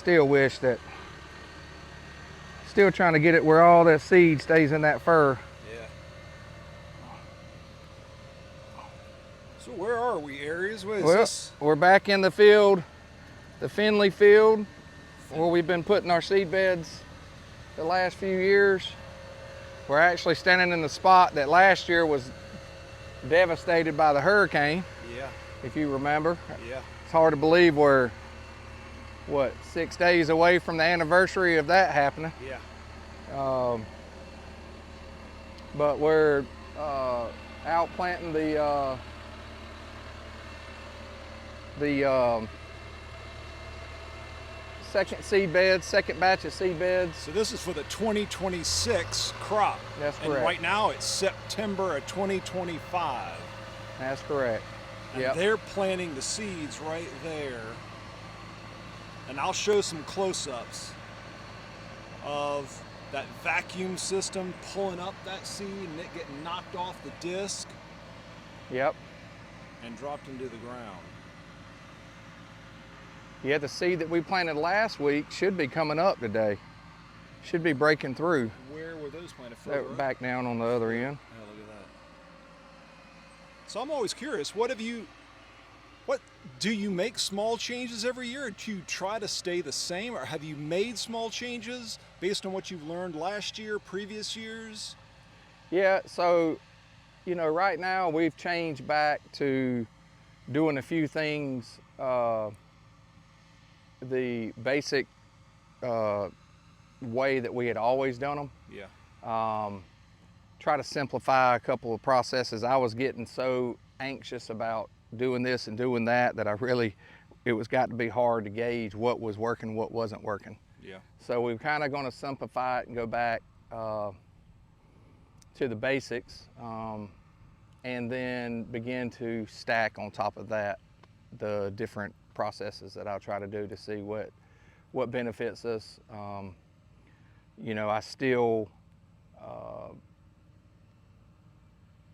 still wish that, still trying to get it where all that seed stays in that fur. Yeah. So where are we, Aries? What is this? We're back in the field, the Finley field, where we've been putting our seed beds the last few years. We're actually standing in the spot that last year was devastated by the hurricane. Yeah. If you remember. Yeah. It's hard to believe we're, what, 6 days away from the anniversary of that happening. Yeah. But we're out planting the second seed beds, second batch of seed beds. So this is for the 2026 crop. That's correct. And right now it's September of 2025. That's correct. And yep. They're planting the seeds right there. And I'll show some close-ups of that vacuum system pulling up that seed and it getting knocked off the disc. Yep. And dropped into the ground. Yeah, the seed that we planted last week should be coming up today. Should be breaking through. Where were those planted? They're back down on the other end. Yeah, look at that. So I'm always curious, what do you make small changes every year? Or do you try to stay the same, or have you made small changes based on what you've learned last year, previous years? Yeah, so, you know, right now we've changed back to doing a few things, the basic way that we had always done them. Yeah. Try to simplify a couple of processes. I was getting so anxious about doing this and doing that that it was got to be hard to gauge what was working, what wasn't working. Yeah. So we're kind of going to simplify it and go back to the basics, and then begin to stack on top of that the different processes that I'll try to do to see what benefits us. You know, I still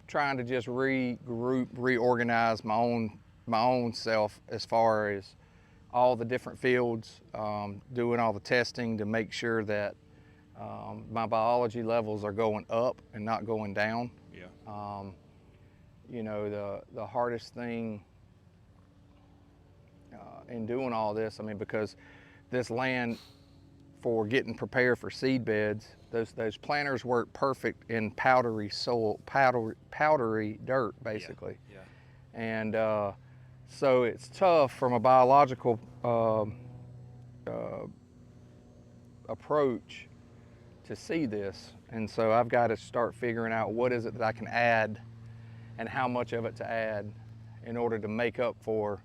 trying to just regroup, reorganize my own self as far as all the different fields, doing all the testing to make sure that my biology levels are going up and not going down. Yeah. You know, the hardest thing in doing all this, I mean, because this land for getting prepared for seed beds, those planters work perfect in powdery soil, powdery dirt, basically. Yeah. And so it's tough from a biological approach to see this. And so I've got to start figuring out what is it that I can add and how much of it to add in order to make up for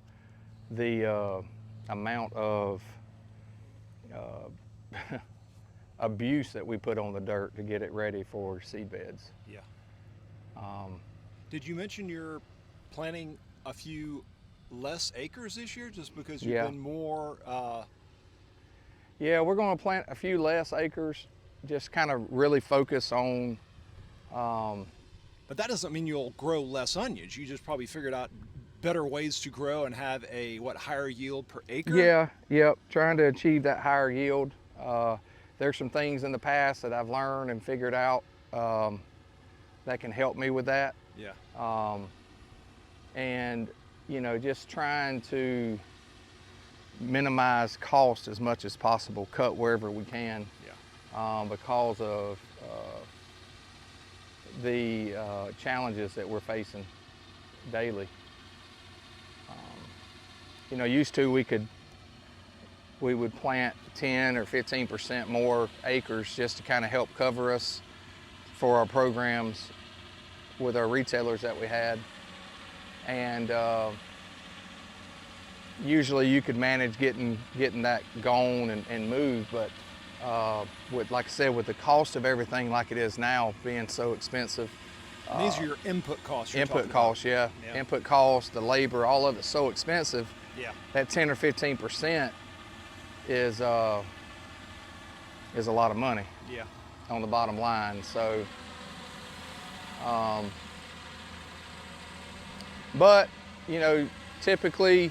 the amount of abuse that we put on the dirt to get it ready for seed beds. Yeah. Did you mention you're planting a few less acres this year just because you've been more? Yeah, we're going to plant a few less acres, just kind of really focus on. But that doesn't mean you'll grow less onions. You just probably figured out better ways to grow and have a higher yield per acre? Yeah, yep, trying to achieve that higher yield. There's some things in the past that I've learned and figured out that can help me with that. Yeah. And, you know, just trying to minimize cost as much as possible, cut wherever we can. Yeah. Because of the challenges that we're facing daily. You know, used to we would plant 10 or 15% more acres just to kind of help cover us for our programs with our retailers that we had. And usually you could manage getting that gone and moved, but with, like I said, with the cost of everything like it is now being so expensive. And these are your input costs. Input costs, yeah. Input costs, the labor, all of it's so expensive. Yeah. That 10 or 15% is a lot of money. Yeah. On the bottom line. So, but you know, typically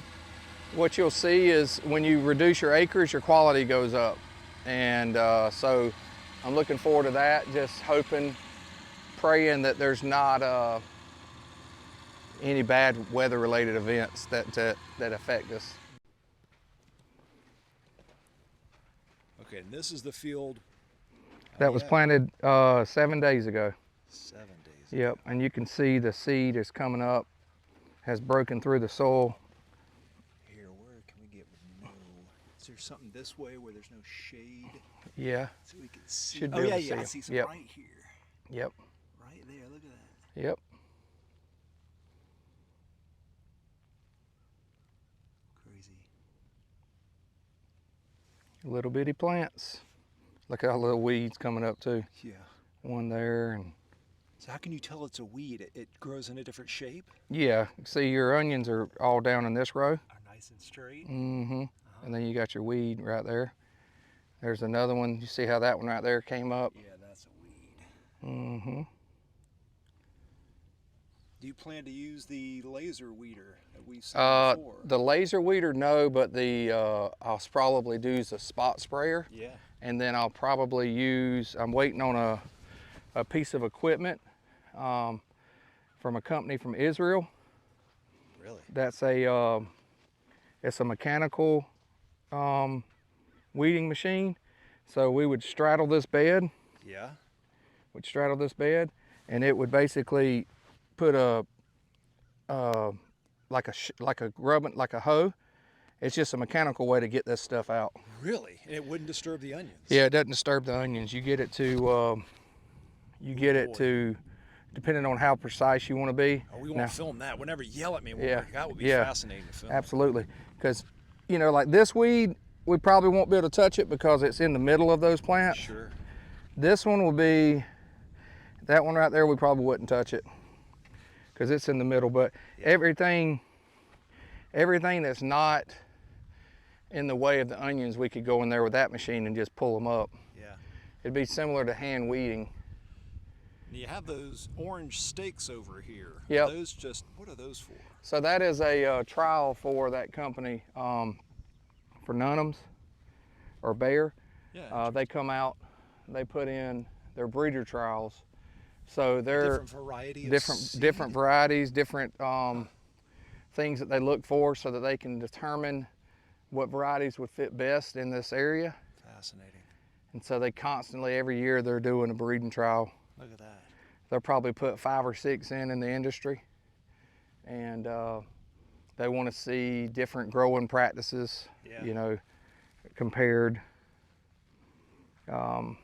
what you'll see is when you reduce your acres, your quality goes up. And so I'm looking forward to that, just hoping, praying that there's not any bad weather-related events that affect us. Okay, and this is the field That was planted 7 days ago. 7 days. Yep, and you can see the seed is coming up, has broken through the soil. Here, where can we get no? Is there something this way where there's no shade? Yeah. So we can see. Should be Oh able yeah, to yeah. see I see some Yep. right here. Yep. Right there. Look at that. Yep. Crazy. Little bitty plants. Look at all the little weeds coming up too. Yeah. One there and. So how can you tell it's a weed? It grows in a different shape? Yeah. See, your onions are all down in this row. Are nice and straight. Mm-hmm. And then you got your weed right there. There's another one. You see how that one right there came up? Yeah, that's a weed. Mm-hmm. Do you plan to use the laser weeder that we've seen before? The laser weeder, no, but I'll probably do the spot sprayer. Yeah. And then I'll probably use, I'm waiting on a piece of equipment from a company from Israel. Really? That's it's a mechanical weeding machine. So we would straddle this bed. Yeah. Would straddle this bed, and it would basically put like a hoe. It's just a mechanical way to get this stuff out. Really? And it wouldn't disturb the onions? Yeah, it doesn't disturb the onions. You get it to depending on how precise you want to be. Oh, we want to film that. Whenever you yell at me, that would be yeah, fascinating to film. Absolutely, because like this weed, we probably won't be able to touch it because it's in the middle of those plants. Sure. This one will be, that one right there, we probably wouldn't touch it because it's in the middle. But everything that's not in the way of the onions, we could go in there with that machine and just pull them up. Yeah. It'd be similar to hand weeding. And you have those orange stakes over here. Yep. What are those for? So that is a trial for that company, for Toombs or Bayer. Yeah. They come out, they put in their breeder trials. So they're different variety of different varieties, different things that they look for so that they can determine what varieties would fit best in this area. Fascinating. And so they constantly, every year, they're doing a breeding trial. Look at that. They'll probably put 5 or 6 in the industry. And they want to see different growing practices, compared. And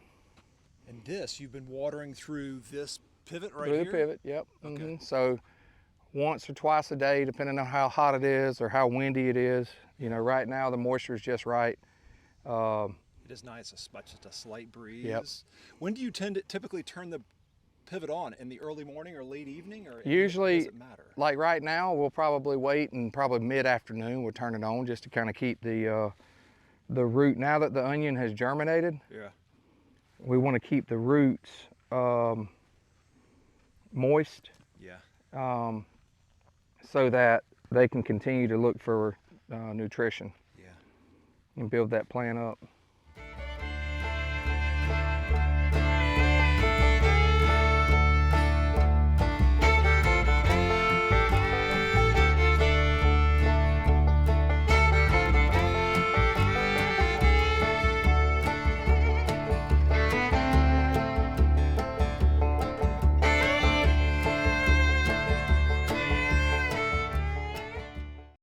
this, you've been watering through this pivot right here? Through the pivot, yep. Okay. Mm-hmm. So once or twice a day, depending on how hot it is or how windy it is. Right now the moisture is just right. It is nice, just a slight breeze. Yep. When do you typically turn the pivot on? In the early morning or late evening? Or usually, does it matter? Like right now, we'll probably wait and probably mid-afternoon we'll turn it on just to kind of keep the root. Now that the onion has germinated, we want to keep the roots moist. Yeah. So that they can continue to look for nutrition. Yeah. And build that plant up.